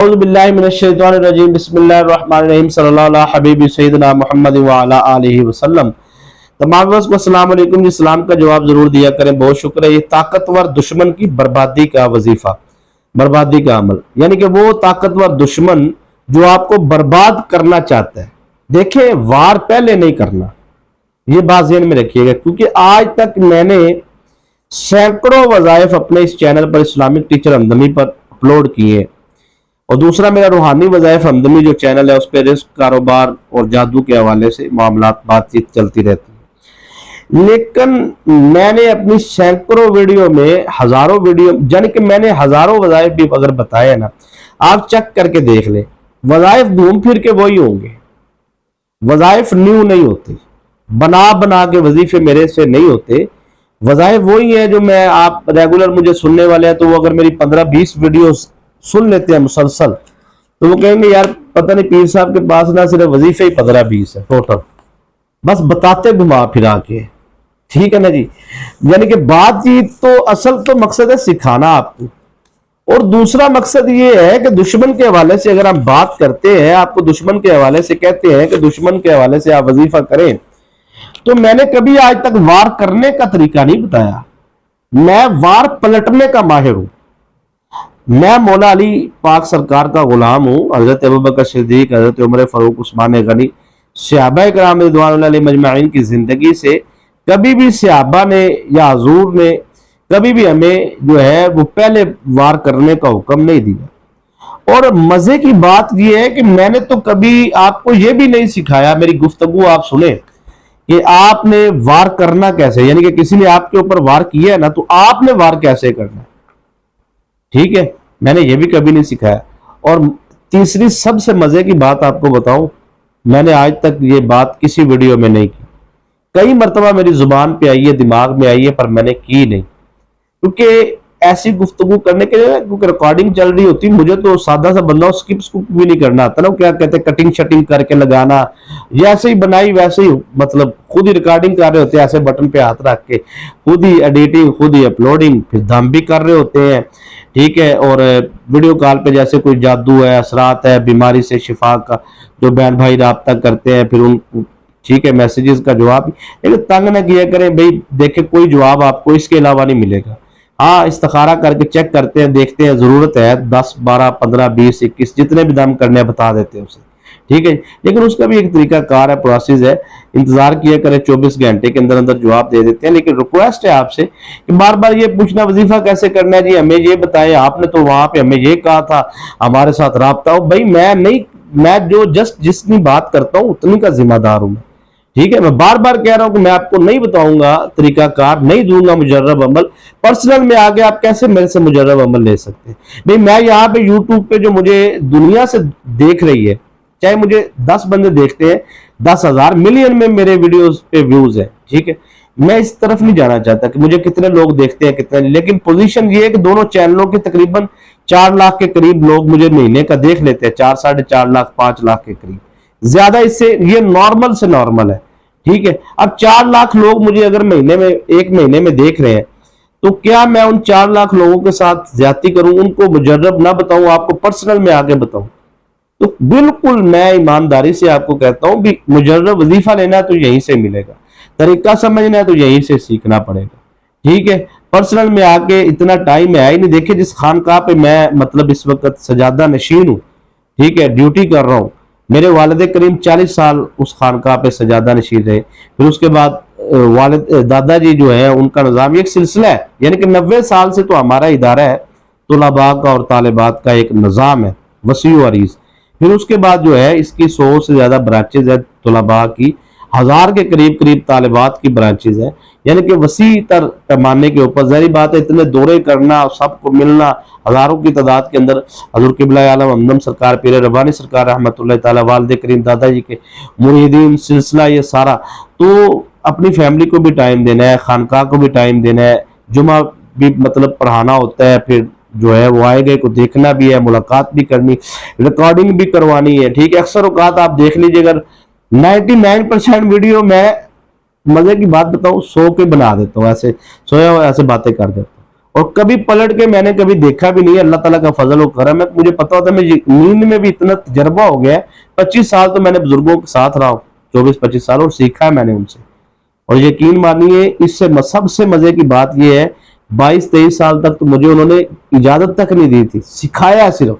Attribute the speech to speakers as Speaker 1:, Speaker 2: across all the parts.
Speaker 1: औज़ुबिल्लाहिमिनश्शैतानिर्रजीम बिस्मिल्लाहिर्रहमानिर्रहीम सल्लल्लाहु अला हबीबी सय्यिदना मुहम्मद व अला आलिहि वसल्लम। तमाम व्यूअर्स को अस्सलाम वालेकुम जी। सलाम का जवाब जरूर दिया करें, बहुत शुक्र है। ये ताकतवर दुश्मन की बर्बादी का वजीफा, बर्बादी का अमल, यानी कि वो ताकतवर दुश्मन जो आपको बर्बाद करना चाहता है। देखें, वार पहले नहीं करना, ये बात ज़हन में रखिएगा, क्योंकि आज तक मैंने सैकड़ों वज़ाइफ अपने इस चैनल पर इस्लामिक टीचर हमदमी पर अपलोड किए हैं। और दूसरा मेरा रूहानी वज़ाइफ हमदमी जो चैनल है उस पर रिस्क, कारोबार और जादू के हवाले से मामलात, बातचीत चलती रहती है। लेकिन मैंने अपनी सैकड़ों वीडियो में, हजारों वीडियो, यानी कि मैंने हजारों वज़ाइफ भी अगर बताए ना, आप चेक करके देख ले, वज़ाइफ घूम फिर के वही होंगे। वज़ाइफ न्यू नहीं होते, बना बना के वजीफे मेरे से नहीं होते। वज़ाइफ वही है जो मैं, आप रेगुलर मुझे सुनने वाले हैं तो वो अगर मेरी 15-20 वीडियो सुन लेते हैं मुसलसल, तो वो कहेंगे यार पता नहीं पीर साहब के पास ना सिर्फ वजीफे ही 15-20 है टोटल, बस बताते घुमा फिरा के। ठीक है ना जी। यानी कि बातचीत तो असल तो मकसद है सिखाना आपको, और दूसरा मकसद ये है कि दुश्मन के हवाले से अगर हम बात करते हैं, आपको दुश्मन के हवाले से कहते हैं कि दुश्मन के हवाले से आप वजीफा करें, तो मैंने कभी आज तक वार करने का तरीका नहीं बताया। मैं वार पलटने का माहिर हूं। मैं मौला अली पाक सरकार का गुलाम हूँ। हजरत अबू बकर सिद्दीक, हजरत उमर फारूक, उस्मान गनी, सहाबा किराम रिज़वानुल्लाह अलैहिम अजमईन की जिंदगी से कभी भी सहाबा ने या हुजूर ने कभी भी हमें जो है वो पहले वार करने का हुक्म नहीं दिया। और मजे की बात यह है कि मैंने तो कभी आपको ये भी नहीं सिखाया, मेरी गुफ्तगू आप सुने कि आपने वार करना कैसे, यानी कि किसी ने आपके ऊपर वार किया है ना, तो आपने वार कैसे करना। ठीक है, मैंने ये भी कभी नहीं सिखाया। और तीसरी सबसे मजे की बात आपको बताऊं, मैंने आज तक ये बात किसी वीडियो में नहीं की। कई मर्तबा मेरी जुबान पे आई है, दिमाग में आई है, पर मैंने की नहीं, क्योंकि ऐसी गुफ्तगू करने के लिए, क्योंकि रिकॉर्डिंग चल रही होती, मुझे तो सादा सा बंदा स्किप स्कुप भी नहीं करना आता ना, क्या कहते हैं कटिंग शटिंग करके लगाना, जैसे ही बनाई वैसे ही, मतलब खुद ही रिकॉर्डिंग कर रहे होते हैं, ऐसे बटन पे हाथ रख के, खुद ही एडिटिंग, खुद ही अपलोडिंग, फिर दम भी कर रहे होते हैं। ठीक है, और वीडियो कॉल पे जैसे कोई जादू है, असरात है, बीमारी से शिफा का जो बहन भाई राब्ता करते हैं, फिर उन, ठीक है, मैसेजेस का जवाब, लेकिन तंग ना किया करें भाई। देखे कोई जवाब आपको इसके अलावा नहीं मिलेगा। हाँ, इस्तिखारा करके चेक करते हैं, देखते हैं, जरूरत है 10, 12, 15, 20, 21 जितने भी दम करने बता देते हैं उसे। ठीक है, लेकिन उसका भी एक तरीका कार है, प्रोसेस है, इंतजार किया करें, 24 घंटे के अंदर अंदर जवाब दे देते हैं। लेकिन रिक्वेस्ट है आपसे कि बार बार ये पूछना वजीफा कैसे करना है जी, हमें ये बताएं, आपने तो वहां पे हमें ये कहा था, हमारे साथ राब्ता हो। भाई मैं नहीं, मैं जो जस्ट जितनी बात करता हूँ उतनी का जिम्मेदार हूं मैं। ठीक है, मैं बार बार कह रहा हूं कि मैं आपको नहीं बताऊंगा तरीकाकार, नहीं दूंगा मुजर्रब अमल। पर्सनल में आगे आप कैसे मेरे से मुजर्रब अमल ले सकते हैं भाई। मैं यहाँ पे यूट्यूब पे जो मुझे दुनिया से देख रही है, चाहे मुझे 10 बंदे देखते हैं, 10,000 मिलियन में मेरे वीडियोस पे व्यूज है। ठीक है, मैं इस तरफ नहीं जाना चाहता कि मुझे कितने लोग देखते हैं कितने नहीं, लेकिन पोजीशन ये है कि दोनों चैनलों के तकरीबन 4 लाख के करीब लोग मुझे महीने का देख लेते हैं, 4, 4.5 लाख, 5 लाख के करीब, ज्यादा इससे ये नॉर्मल से नॉर्मल है। ठीक है, अब 4 लाख लोग मुझे अगर महीने में, एक महीने में देख रहे हैं, तो क्या मैं उन 4 लाख लोगों के साथ ज्यादती करूं, उनको मुजर्रब ना बताऊं, आपको पर्सनल में आगे बताऊं? तो बिल्कुल मैं ईमानदारी से आपको कहता हूं भी मुजर्रब वजीफा लेना है तो यहीं से मिलेगा, तरीका समझना है तो यहीं से सीखना पड़ेगा। ठीक है, पर्सनल में आके इतना टाइम है ही नहीं। देखिए, जिस खानकाह पे मैं मतलब इस वक्त सजादा नशीन हूँ, ठीक है, ड्यूटी कर रहा हूँ, मेरे वालिद करीम 40 साल उस खानकाह पे सजादा नशीन रहे। फिर उसके बाद वालिद दादाजी जो है उनका निज़ाम एक सिलसिला है, यानी कि 90 साल से तो हमारा इदारा है, तुलबा का और तालिबात का एक निज़ाम है वसी व अरीज़। फिर उसके बाद जो है इसकी 100 से ज्यादा ब्रांचेज है, तुलबा की 1000 के करीब करीब तालिबात की ब्रांचेज है, यानी कि वसी तर पैमाने के ऊपर। ज़ाहिर बात है, इतने दौरे करना, सबको मिलना, हजारों की तादाद के अंदर हज़रत क़िबला आलम हमदम सरकार, पीर रब्बानी सरकार रहमतुल्लाह तआला, वालिद करीम दादाजी के मुरीदीन सिलसिला, ये सारा, तो अपनी फैमिली को भी टाइम देना है, खानकाह को भी टाइम देना है, जुमा भी मतलब पढ़ाना होता है, फिर जो है वो आए गए को देखना भी है, मुलाकात भी करनी, रिकॉर्डिंग भी करवानी है। ठीक है, अक्सर औकात आप देख लीजिए, अगर 99% वीडियो मैं मजे की बात बताऊं 100 के बना देता हूँ, ऐसे सोया हुआ ऐसे बातें कर देता हूँ, और कभी पलट के मैंने कभी देखा भी नहीं है। अल्लाह ताला का फजल और करम है, मुझे पता होता है, मैं नींद में भी इतना तजर्बा हो गया है। 25 साल तो मैंने बुजुर्गों के साथ रहा हूँ, 24-25 साल, और सीखा है मैंने उनसे। और यकीन मानिए इससे सबसे मजे की बात यह है, 22-23 साल तक तो मुझे उन्होंने इजाजत तक नहीं दी थी, सिखाया सिर्फ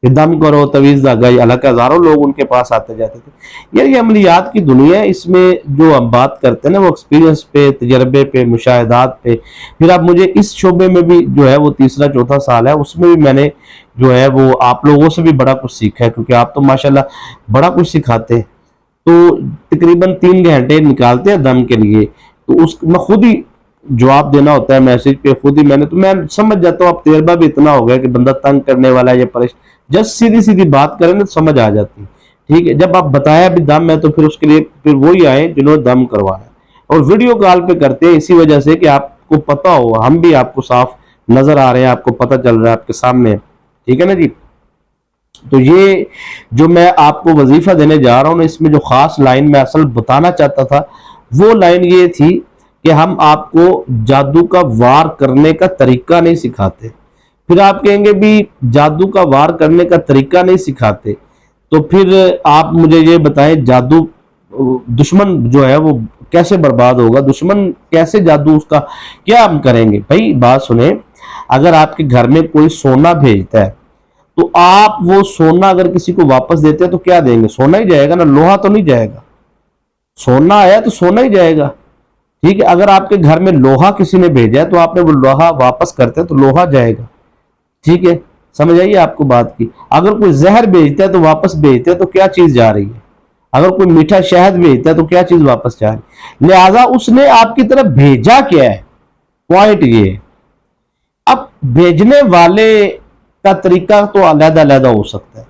Speaker 1: कि दम करो, तवीज धागा, हालांकि हजारों लोग उनके पास आते जाते थे। यार ये अमलियात की दुनिया है, इसमें जो हम बात करते हैं ना वो एक्सपीरियंस पे, तजर्बे पे, मुशाहिदात पे। फिर अब मुझे इस शोबे में भी जो है वो तीसरा चौथा साल है, उसमें भी मैंने जो है वो आप लोगों से भी बड़ा कुछ सीखा है, क्योंकि आप तो माशाल्लाह बड़ा कुछ सिखाते हैं। तो तकरीबन 3 घंटे निकालते हैं दम के लिए, तो उस मैं खुद ही जवाब देना होता है मैसेज पे, खुद ही मैं समझ जाता हूँ। अब तजर्बा भी इतना हो गया कि बंदा तंग करने वाला है या परेशान, जस्ट सीधी सीधी बात करें ना तो समझ आ जाती है। ठीक है, जब आप बताया भी दम है तो फिर उसके लिए फिर वही आए जिन्होंने दम करवाया, और वीडियो कॉल पे करते हैं इसी वजह से कि आपको पता हो, हम भी आपको साफ नजर आ रहे हैं, आपको पता चल रहा है, आपके सामने। ठीक है ना जी। तो ये जो मैं आपको वजीफा देने जा रहा हूँ ना, इसमें जो खास लाइन मैं असल बताना चाहता था वो लाइन ये थी कि हम आपको जादू का वार करने का तरीका नहीं सिखाते। फिर आप कहेंगे भी जादू का वार करने का तरीका नहीं सिखाते, तो फिर आप मुझे ये बताएं जादू दुश्मन जो है वो कैसे बर्बाद होगा, दुश्मन कैसे जादू उसका क्या हम करेंगे। भाई बात सुने, अगर आपके घर में कोई सोना भेजता है तो आप वो सोना अगर किसी को वापस देते हैं तो क्या देंगे, सोना ही जाएगा ना, लोहा तो नहीं जाएगा। सोना आया तो सोना ही जाएगा। ठीक है, अगर आपके घर में लोहा किसी ने भेजा है तो आपने वो लोहा वापस करते हैं तो लोहा जाएगा। ठीक है, समझ आइए आपको बात की। अगर कोई जहर भेजता है तो वापस भेजते हैं तो क्या चीज जा रही है, अगर कोई मीठा शहद भेजता है तो क्या चीज वापस जा रही है। लिहाजा उसने आपकी तरफ भेजा क्या है, पॉइंट ये है। अब भेजने वाले का तरीका तो अलग अलग हो सकता है।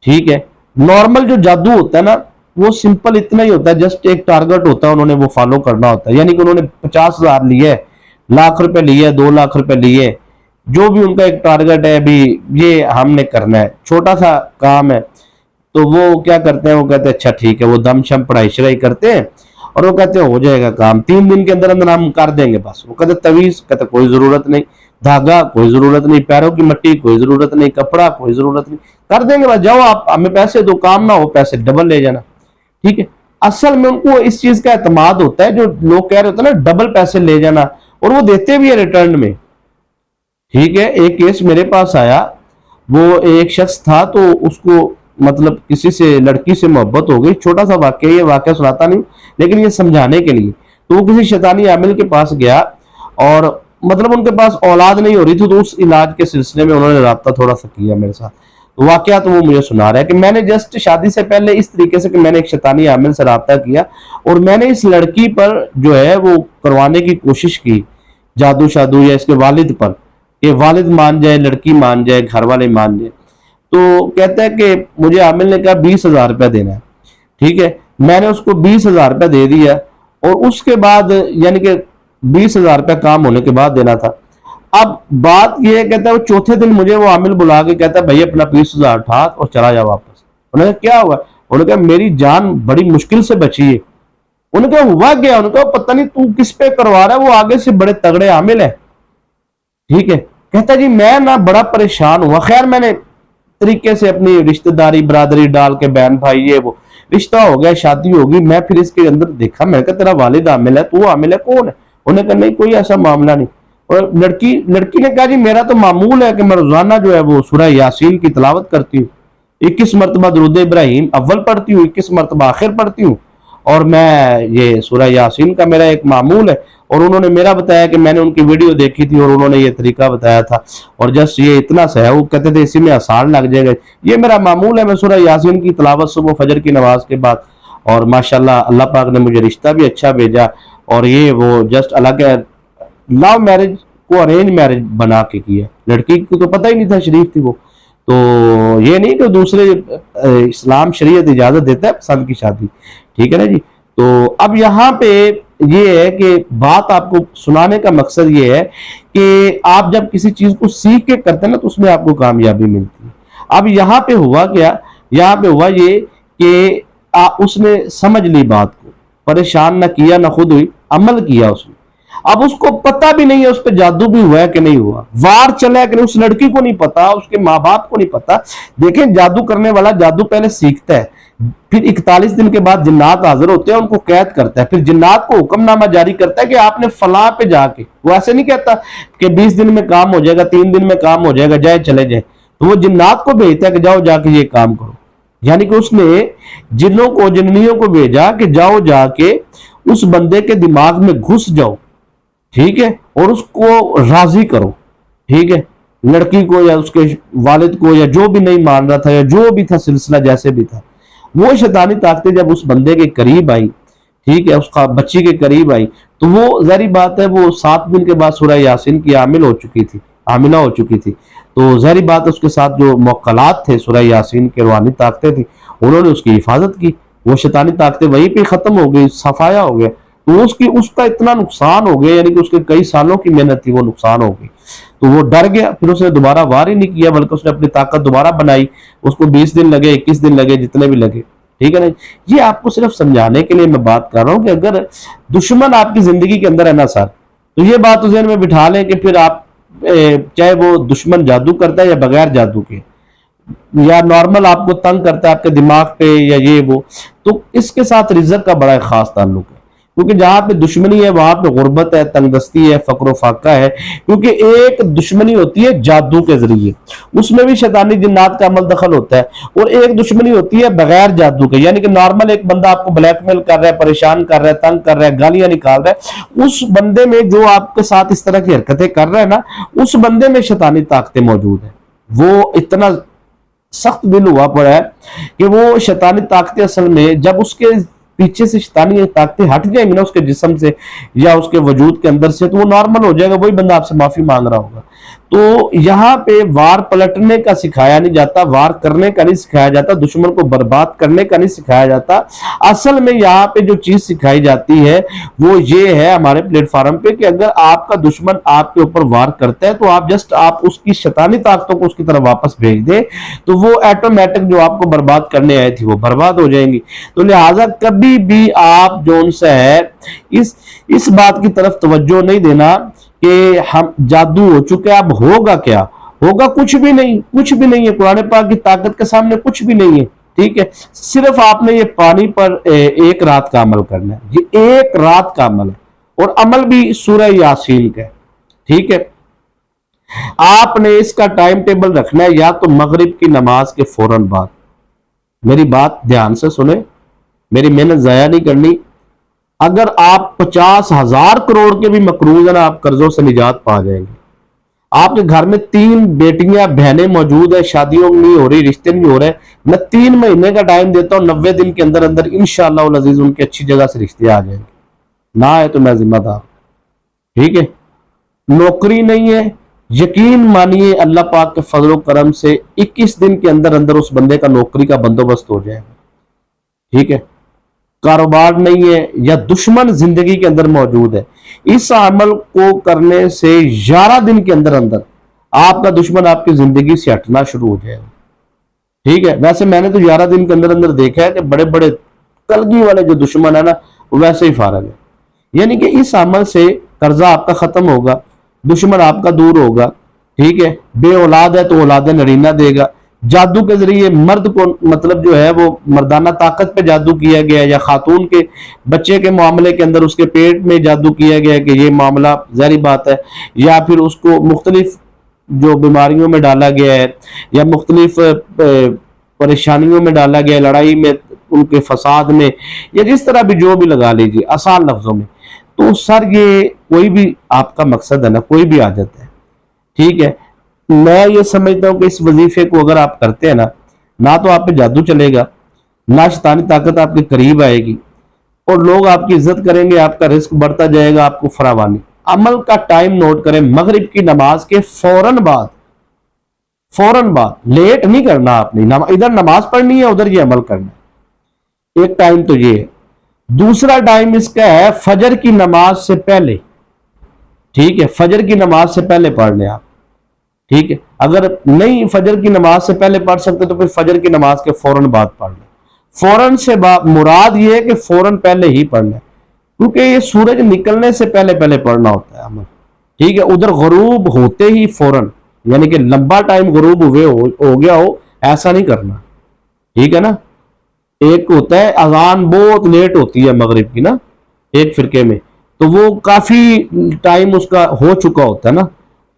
Speaker 1: ठीक है, नॉर्मल जो जादू होता है ना वो सिंपल इतना ही होता है, जस्ट एक टारगेट होता है, उन्होंने वो फॉलो करना होता है। यानी कि उन्होंने 50,000 लिए, लाख रुपए लिए, 2 लाख रुपए लिए, जो भी उनका एक टारगेट है, अभी ये हमने करना है, छोटा सा काम है, तो वो क्या करते हैं, वो कहते हैं अच्छा ठीक है, वो दम शम पढ़ाई शराई करते हैं और वो कहते हैं हो जाएगा काम, 3 दिन के अंदर अंदर हम कर देंगे बस। वो कहते तवीज, कहते कोई जरूरत नहीं, धागा कोई जरूरत नहीं, पैरों की मट्टी कोई जरूरत नहीं, कपड़ा कोई जरूरत नहीं, कर देंगे बस, जाओ आप हमें पैसे दो, काम ना हो पैसे डबल ले जाना। ठीक है, असल में उनको इस चीज का एतमाद होता है, जो लोग कह रहे होते हैं ना डबल पैसे ले जाना, और वो देते भी है रिटर्न में। ठीक है, एक केस मेरे पास आया, वो एक शख्स था तो उसको मतलब किसी से लड़की से मोहब्बत हो गई, छोटा सा वाक्य, ये वाक्य सुनाता नहीं लेकिन ये समझाने के लिए। तो वो किसी शैतानी आमिल के पास गया और मतलब उनके पास औलाद नहीं हो रही थी, तो उस इलाज के सिलसिले में उन्होंने राब्ता थोड़ा सा किया मेरे साथ। तो वाकया तो वो मुझे सुना रहा है कि मैंने जस्ट शादी से पहले इस तरीके से कि मैंने एक शैतानी आमिल से राब्ता किया और मैंने इस लड़की पर जो है वो करवाने की कोशिश की, जादू शादू, या इसके वालिद पर, कि वालिद मान जाए, लड़की मान जाए, घर वाले मान जाए। तो कहता है कि मुझे आमिल ने कहा 20,000 रुपया देना है। ठीक है, मैंने उसको 20,000 रुपया दे दिया और उसके बाद यानी कि 20,000 रुपया काम होने के बाद देना था। अब बात यह है, कहता है वो चौथे दिन मुझे वो आमिल बुला के कहता है भाई अपना 20,000 उठा और चला जा वापस। उन्होंने कहा क्या हुआ, उन्होंने कहा मेरी जान बड़ी मुश्किल से बची है। उन्होंने कहा हुआ क्या, उन्होंने कहा पता नहीं तू किस पे करवा रहा है, वो आगे से बड़े तगड़े आमिल है। ठीक है, कहता जी मैं ना बड़ा परेशान हुआ, खैर मैंने तरीके से अपनी रिश्तेदारी बरादरी डाल के बहन भाई ये वो रिश्ता हो गया, शादी होगी। मैं फिर इसके अंदर देखा, मैंने कहा तेरा वालिद आमिल है, तू आमिल है, कौन है। उन्होंने कहा नहीं कोई ऐसा मामला नहीं। और लड़की ने कहा जी मेरा तो मामूल है कि मैं रोजाना जो है वो सूरह यासीन की तिलावत करती हूँ, 21 मरतबा दुरूद इब्राहिम अव्वल पढ़ती हूँ, 21 मरतबा आखिर पढ़ती हूँ, और मैं ये सूरह यासीन का मेरा एक मामूल है। और उन्होंने मेरा बताया कि मैंने उनकी वीडियो देखी थी और उन्होंने ये तरीका बताया था, और जस्ट ये इतना सा है, वो कहते थे इसी में आसान लग जाएगा, ये मेरा मामूल है, मैं सूरह यासीन की तिलावत सुबह फजर की नमाज के बाद। और माशाल्लाह अल्लाह पाक ने मुझे रिश्ता भी अच्छा भेजा, और ये वो जस्ट अलग है, लव मैरिज को अरेंज मैरिज बना के किया। लड़की को तो पता ही नहीं था, शरीफ थी वो, तो ये नहीं कि दूसरे इस्लाम शरीयत इजाजत देता है पसंद की शादी। ठीक है ना जी। तो अब यहाँ पे ये है कि बात आपको सुनाने का मकसद ये है कि आप जब किसी चीज को सीख के करते हैं ना तो उसमें आपको कामयाबी मिलती है। अब यहाँ पे हुआ क्या, यहाँ पे हुआ ये कि उसने समझ ली बात को, परेशान ना किया ना खुद हुई, अमल किया उसने। अब उसको पता भी नहीं है उस पर जादू भी हुआ है कि नहीं हुआ, वार चला है कि नहीं, उस लड़की को नहीं पता, उसके माँ बाप को नहीं पता। देखें, जादू करने वाला जादू पहले सीखता है, फिर 41 दिन के बाद जिन्नात हाजिर होते हैं, उनको कैद करता है, फिर जिन्नात को हुक्मनामा जारी करता है कि आपने फलां पे जाके, वो ऐसे नहीं कहता कि 20 दिन में काम हो जाएगा, 3 दिन में काम हो जाएगा, जाए चले जाए, तो वो जिन्नात को भेजता है कि जाओ जाके ये काम करो। यानी कि उसने जिन्नों को, जिन्नियों को भेजा कि जाओ जाके उस बंदे के दिमाग में घुस जाओ, ठीक है, और उसको राजी करो, ठीक है, लड़की को या उसके वालिद को, या जो भी नहीं मान रहा था, या जो भी था सिलसिला जैसे भी था, वो शैतानी ताकतें जब उस बंदे के करीब आई, ठीक है, उसका बच्ची के करीब आई, तो वो जाहिर बात है वो 7 दिन के बाद सूरह यासीन की हामिला हो चुकी थी, तो जाहिर बात है उसके साथ जो मौक्कलात थे सूरह यासीन के रूहानी ताकतें थी, उन्होंने उसकी हिफाजत की, वो शैतानी ताकतें वहीं पे खत्म हो गई, सफाया हो गया, तो उसका इतना नुकसान हो गया, यानी कि उसके कई सालों की मेहनत थी वो नुकसान हो गई, तो वो डर गया, फिर उसने दोबारा वार ही नहीं किया, बल्कि उसने अपनी ताकत दोबारा बनाई, उसको 20 दिन लगे, 21 दिन लगे, जितने भी लगे, ठीक है ना। ये आपको सिर्फ समझाने के लिए मैं बात कर रहा हूं कि अगर दुश्मन आपकी जिंदगी के अंदर है ना सर, तो ये बात ज़हन में बिठा लें कि फिर आप चाहे वो दुश्मन जादू करता है या बगैर जादू के, या नॉर्मल आपको तंग करता है आपके दिमाग पे या ये वो, तो इसके साथ रिज़्क़ का बड़ा खास ताल्लुक है, क्योंकि जहां पे दुश्मनी है वहां पे गुर्बत है, तंगदस्ती है, फक्र फाका है, क्योंकि एक दुश्मनी होती है जादू के जरिए, उसमें भी शैतानी जिन्नात का अमल दखल होता है, और एक दुश्मनी होती है बगैर जादू के, यानी कि नॉर्मल एक बंदा आपको ब्लैकमेल कर रहा है, परेशान कर रहा है, तंग कर रहा है, गालियां निकाल रहा है, उस बंदे में जो आपके साथ इस तरह की हरकतें कर रहा है ना, उस बंदे में शैतानी ताकतें मौजूद है। वो इतना सख्त दिल हुआ पड़ा है कि वो शैतानी ताकतें असल में जब उसके पीछे से शैतानी ताकतें हट जाएंगी ना उसके जिस्म से या उसके वजूद के अंदर से, तो वो नॉर्मल हो जाएगा, वही बंदा आपसे माफी मांग रहा होगा। तो यहाँ पे वार पलटने का सिखाया नहीं जाता, वार करने का नहीं सिखाया जाता, दुश्मन को बर्बाद करने का नहीं सिखाया जाता। असल में यहाँ पे जो चीज सिखाई जाती है वो ये है हमारे प्लेटफॉर्म पे कि अगर आपका दुश्मन आपके ऊपर वार करता है तो आप जस्ट आप उसकी शैतानी ताकतों को उसकी तरफ वापस भेज दे, तो वो ऑटोमेटिक जो आपको बर्बाद करने आई थी वो बर्बाद हो जाएंगी। तो लिहाजा कभी भी आप जो उनसे है इस बात की तरफ तवज्जो नहीं देना कि हम जादू हो चुके, अब होगा क्या, होगा कुछ भी नहीं, कुछ भी नहीं है, कुरान पाक की ताकत के सामने कुछ भी नहीं है, ठीक है। सिर्फ आपने ये पानी पर एक रात का अमल करना है, ये एक रात का अमल है, और अमल भी सूरह यासीन का, ठीक है। आपने इसका टाइम टेबल रखना है या तो मगरिब की नमाज के फौरन बाद, मेरी बात ध्यान से सुने, मेरी मेहनत जाया नहीं करनी। अगर आप 50,000 करोड़ के भी मकरूज हैं ना, आप कर्जों से निजात पा जाएंगे। आपके घर में 3 बेटियां बहनें मौजूद है, शादियों नहीं हो रही, रिश्ते नहीं हो रहे, मैं 3 महीने का टाइम देता हूं, 90 दिन के अंदर अंदर इंशाअल्लाह अज़ीज़ उनकी अच्छी जगह से रिश्ते आ जाएंगे, ना है तो मैं जिम्मेदार, ठीक है। नौकरी नहीं है, यकीन मानिए अल्लाह पाक के फजल करम से 21 दिन के अंदर अंदर उस बंदे का नौकरी का बंदोबस्त हो जाएगा, ठीक है। कारोबार नहीं है या दुश्मन जिंदगी के अंदर मौजूद है, इस अमल को करने से 11 दिन के अंदर अंदर आपका दुश्मन आपकी जिंदगी से हटना शुरू हो जाएगा, ठीक है। वैसे मैंने तो 11 दिन के अंदर अंदर देखा है कि बड़े बड़े कलगी वाले जो दुश्मन है ना वैसे ही फारग है, यानी कि इस अमल से कर्जा आपका खत्म होगा, दुश्मन आपका दूर होगा, ठीक है। बे औलाद है तो औलाद नरीना देगा, जादू के जरिए मर्द को मतलब जो है वो मर्दाना ताकत पे जादू किया गया, या खातून के बच्चे के मामले के अंदर उसके पेट में जादू किया गया कि ये मामला जारी बात है, या फिर उसको मुख्तलिफ जो बीमारियों में डाला गया है या मुख्तलिफ परेशानियों में डाला गया, लड़ाई में, उनके फसाद में, या जिस तरह भी जो भी लगा लीजिए आसान लफ्जों में। तो सर ये कोई भी आपका मकसद है ना, कोई भी आदत है, ठीक है, मैं ये समझता हूं कि इस वजीफे को अगर आप करते हैं ना तो आप पे जादू चलेगा, ना शैतानी ताकत आपके करीब आएगी, और लोग आपकी इज्जत करेंगे, आपका रिस्क बढ़ता जाएगा, आपको फरावानी। अमल का टाइम नोट करें, मगरिब की नमाज के फौरन बाद, लेट नहीं करना आपने, इधर नमाज पढ़नी है उधर ये अमल करना है, एक टाइम तो ये है। दूसरा टाइम इसका है फजर की नमाज से पहले, ठीक है, फजर की नमाज से पहले पढ़ लें आप, ठीक है। अगर नहीं फजर की नमाज से पहले पढ़ सकते तो फिर फजर की नमाज के फौरन बाद पढ़ लें। फौरन से मुराद ये है कि फौरन पहले ही पढ़ लें, क्योंकि ये सूरज निकलने से पहले पहले पढ़ना होता है अमल, ठीक है। उधर गुरूब होते ही फौरन, यानी कि लंबा टाइम गुरूब हुए हो गया हो, ऐसा नहीं करना, ठीक है ना। एक होता है अजान बहुत लेट होती है मगरिब की ना, एक फिरके में, तो वो काफी टाइम उसका हो चुका होता है ना,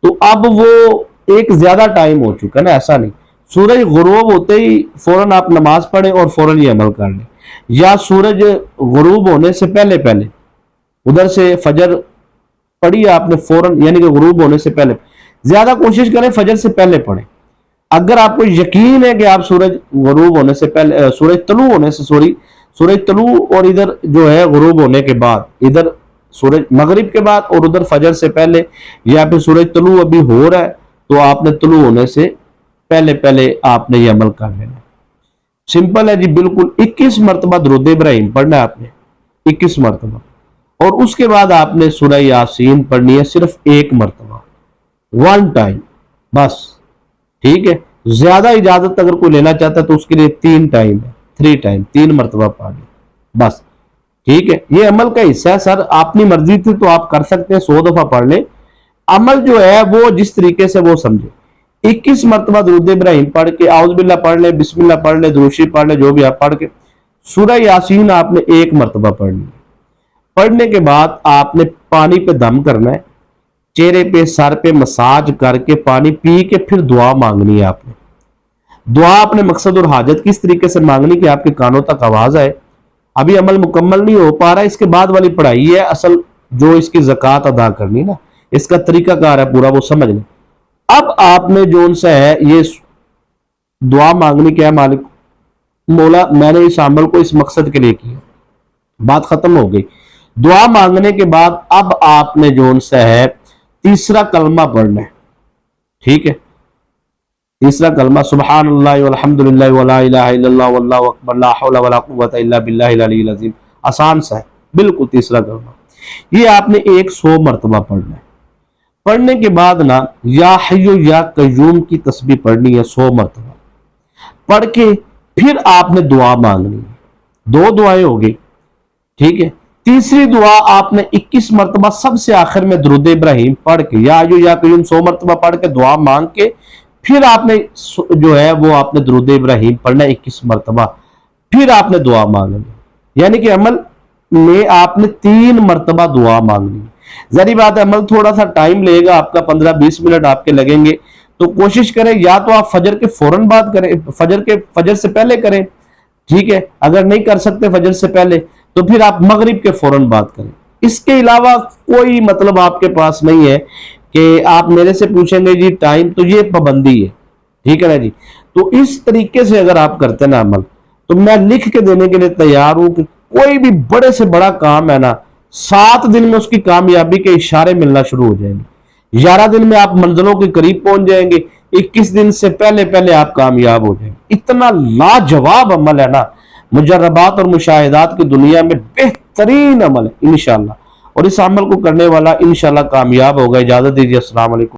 Speaker 1: तो अब वो एक ज्यादा टाइम हो चुका है ना, ऐसा नहीं। सूरज गुरूब होते ही फौरन आप नमाज पढ़े और फौरन ये अमल कर लें, या सूरज गुरूब होने से पहले पहले उधर से फजर पढ़ी आपने फौरन, यानी कि गुरूब होने से पहले, ज्यादा कोशिश करें फजर से पहले पढ़ें। अगर आपको यकीन है कि आप सूरज गुरूब होने से पहले, सूरज तलू होने से, सूरज तलू और इधर जो है गुरूब होने के बाद, इधर सूरज मगरिब के बाद और उधर फजर से पहले, या फिर सूरज तलू अभी हो रहा है तो आपने तलू होने से पहले पहले आपने ये अमल कर लेना। सिंपल है जी, बिल्कुल 21 मरतबा दुरूद इब्राहिम पढ़ना है आपने, 21 मरतबा, और उसके बाद आपने सूरह यासीन पढ़नी है सिर्फ एक मरतबा, वन टाइम बस, ठीक है। ज्यादा इजाजत अगर कोई लेना चाहता है तो उसके लिए 3 टाइम है, 3 टाइम, 3 मरतबा पढ़ बस, ठीक है। ये अमल का हिस्सा है सर, अपनी मर्जी थी तो आप कर सकते हैं, 100 दफा पढ़ ले। अमल जो है वो जिस तरीके से वो समझे, 21 मरतबा दुरूद इब्राहिम पढ़ के, आउज़ बिल्लाह पढ़ ले, बिस्मिल्लाह पढ़ ले, दुरूद शरीफ पढ़ ले, जो भी आप पढ़ के, सूरह यासीन आपने 1 मरतबा पढ़नी है। पढ़ने के बाद आपने पानी पे दम करना है, चेहरे पे सर पे मसाज करके पानी पी के फिर दुआ मांगनी है आपने। दुआ अपने मकसद और हाजत किस तरीके से मांगनी कि आपके कानों तक आवाज आए। अभी अमल मुकम्मल नहीं हो पा रहा, इसके बाद वाली पढ़ाई है असल, जो इसकी ज़कात अदा करनी ना, इसका तरीकाकार है पूरा, वो समझ लें। अब आपने जो सा है ये दुआ मांगनी क्या है, मालिक मौला मैंने इस अमल को इस मकसद के लिए किया, बात खत्म हो गई। दुआ मांगने के बाद अब आपने जो सा है तीसरा कलमा पढ़ना है, ठीक है। तीसरा कलमा सुब्हानल्लाह वल्हम्दुलिल्लाह वला इलाहा इल्लल्लाह वल्लाहु अकबर ला हौला वला कुव्वता इल्ला बिल्लाहिल अलिय्यिल अज़ीम, आसान सा है बिल्कुल। तीसरा कलमा ये आपने 100 मरतबा पढ़ना है। पढ़ने के बाद ना या हय्यु या कय्यूम की तस्बीह पढ़नी है 100 मरतबा, पढ़ के फिर आपने दुआ मांगनी है। 2 दुआएं हो गई, ठीक है। तीसरी दुआ आपने 21 मरतबा सबसे आखिर में दुरूद इब्राहिम पढ़ के, या हय्यु या कय्यूम 100 मरतबा पढ़ के दुआ मांग के फिर आपने जो है वो आपने दुरूद इब्राहिम पढ़ना 21 मरतबा, फिर आपने दुआ मांगनी, यानी कि अमल में आपने 3 मरतबा दुआ मांगनी। जरी बात है अमल थोड़ा सा टाइम लेगा आपका, 15-20 मिनट आपके लगेंगे, तो कोशिश करें या तो आप फजर के फौरन बाद करें, फजर से पहले करें, ठीक है। अगर नहीं कर सकते फजर से पहले तो फिर आप मगरिब के फौरन बाद करें। इसके अलावा कोई मतलब आपके पास नहीं है कि आप मेरे से पूछेंगे जी टाइम, तो ये पाबंदी है, ठीक है ना जी। तो इस तरीके से अगर आप करते ना अमल, तो मैं लिख के देने के लिए तैयार हूं कि कोई भी बड़े से बड़ा काम है ना, 7 दिन में उसकी कामयाबी के इशारे मिलना शुरू हो जाएंगे, 11 दिन में आप मंजिलों के करीब पहुंच जाएंगे, 21 दिन से पहले पहले आप कामयाब हो जाएंगे। इतना लाजवाब अमल है ना, मुजर्रबात और मुशाहिदात की दुनिया में बेहतरीन अमल है इंशाअल्लाह, और इस अमल को करने वाला इंशाअल्लाह कामयाब होगा। इजाजत दीजिए, अस्सलाम वालेकुम।